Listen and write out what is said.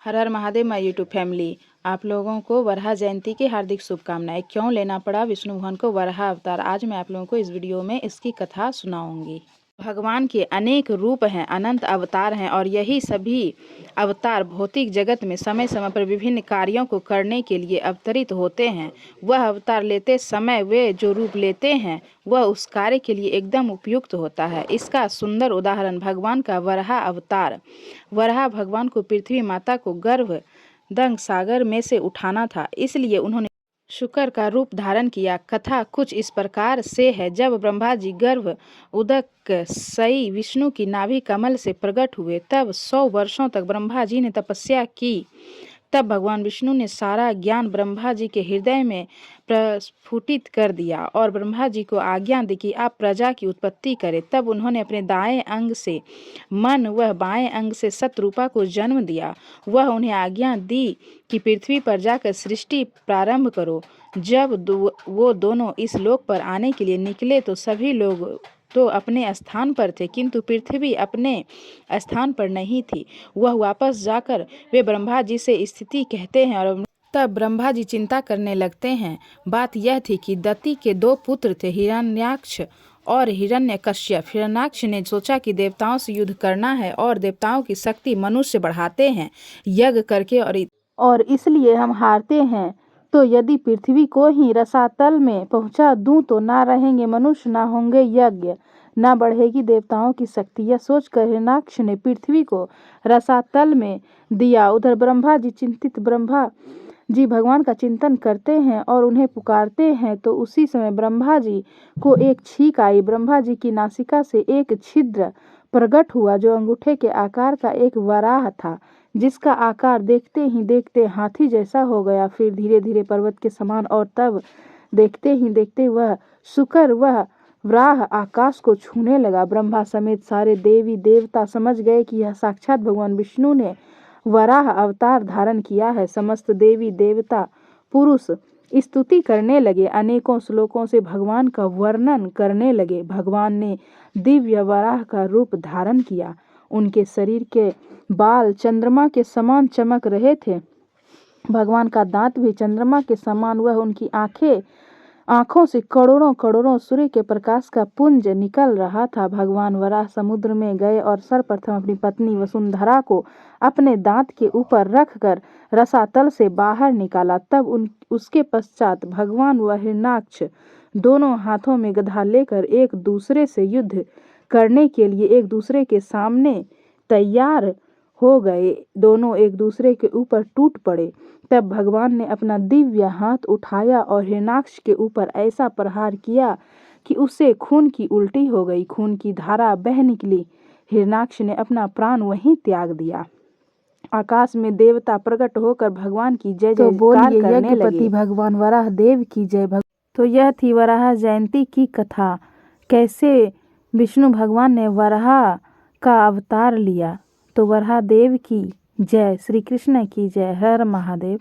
Her her Mahadev my YouTube family, आप लोगों को वराह जयंती की हार्दिक शुभकामनाएं। क्यों लेना पड़ा विष्णु भगवान को वराह अवतार, आज मैं आप लोगों को इस वीडियो में इसकी कथा सुनाऊंगी। भगवान के अनेक रूप हैं, अनंत अवतार हैं और यही सभी अवतार भौतिक जगत में समय समय पर विभिन्न कार्यों को करने के लिए अवतरित होते हैं। वह अवतार लेते समय वे जो रूप लेते हैं वह उस कार्य के लिए एकदम उपयुक्त होता है। इसका सुंदर उदाहरण भगवान का वराह अवतार। वराह भगवान को पृथ्वी माता को गर्भ दंग सागर में से उठाना था, इसलिए उन्होंने शुकर का रूप धारण किया। कथा कुछ इस प्रकार से है। जब ब्रह्मा जी गर्भ उदक सई विष्णु की नाभि कमल से प्रकट हुए, तब 100 वर्षों तक ब्रह्मा जी ने तपस्या की। तब भगवान विष्णु ने सारा ज्ञान ब्रह्मा जी के हृदय में प्रस्फुटित कर दिया और ब्रह्मा जी को आज्ञा दी कि आप प्रजा की उत्पत्ति करें। तब उन्होंने अपने दाएं अंग से मन व बाएं अंग से सतरूपा को जन्म दिया। वह उन्हें आज्ञा दी कि पृथ्वी पर जाकर सृष्टि प्रारंभ करो। जब वो दोनों इस लोक पर आने के लिए निकले तो सभी लोग तो अपने स्थान पर थे, किंतु पृथ्वी अपने स्थान पर नहीं थी। वह वापस जाकर वे ब्रह्मा जी से स्थिति कहते हैं और तब ब्रह्मा जी चिंता करने लगते हैं। बात यह थी कि दति के 2 पुत्र थे, हिरण्याक्ष और हिरण्यकश्यप। हिरण्याक्ष ने सोचा कि देवताओं से युद्ध करना है और देवताओं की शक्ति मनुष्य बढ़ाते हैं यज्ञ करके, और इसलिए हम हारते हैं, तो यदि पृथ्वी को ही रसातल में पहुंचा दूं तो ना रहेंगे मनुष्य, ना होंगे यज्ञ, ना बढ़ेगी देवताओं की शक्ति। यह सोचकर हिरण्याक्ष ने पृथ्वी को रसातल में दिया। उधर ब्रह्मा जी चिंतित, ब्रह्मा जी भगवान का चिंतन करते हैं और उन्हें पुकारते हैं, तो उसी समय ब्रह्मा जी को एक छींक आई। ब्रह्मा जी की नासिका से एक छिद्र प्रकट हुआ जो अंगूठे के आकार का एक वराह था, जिसका आकार देखते ही देखते हाथी जैसा हो गया, फिर धीरे धीरे पर्वत के समान, और तब देखते ही देखते वह शुकर वह वराह आकाश को छूने लगा। ब्रह्मा समेत सारे देवी देवता समझ गए कि यह साक्षात भगवान विष्णु ने वराह अवतार धारण किया है। समस्त देवी देवता पुरुष स्तुति करने लगे, अनेकों श्लोकों से भगवान का वर्णन करने लगे। भगवान ने दिव्य वराह का रूप धारण किया। उनके शरीर के बाल चंद्रमा के समान चमक रहे थे। भगवान का दांत भी चंद्रमा के समान, वह उनकी आंखों से करोड़ों करोड़ों सूर्य के प्रकाश का पुंज निकल रहा था। भगवान वराह समुद्र में गए और सर्वप्रथम अपनी पत्नी वसुंधरा को अपने दांत के ऊपर रखकर रसातल से बाहर निकाला। तब उसके पश्चात भगवान व हिरण्याक्ष दोनों हाथों में गदा लेकर एक दूसरे से युद्ध करने के लिए एक दूसरे के सामने तैयार हो गए। दोनों एक दूसरे के ऊपर टूट पड़े। तब भगवान ने अपना दिव्य हाथ उठाया और हिरण्याक्ष के ऊपर ऐसा प्रहार किया कि उससे खून की उल्टी हो गई, खून की धारा बह निकली। हिरण्याक्ष ने अपना प्राण वहीं त्याग दिया। आकाश में देवता प्रकट होकर भगवान की जय जयकार करने लगे। भगवान वराह देव की जय। तो यह थी वराह जयंती की कथा, कैसे विष्णु भगवान ने वराह का अवतार लिया। तो वराह देव की जय, श्री कृष्ण की जय, हर महादेव।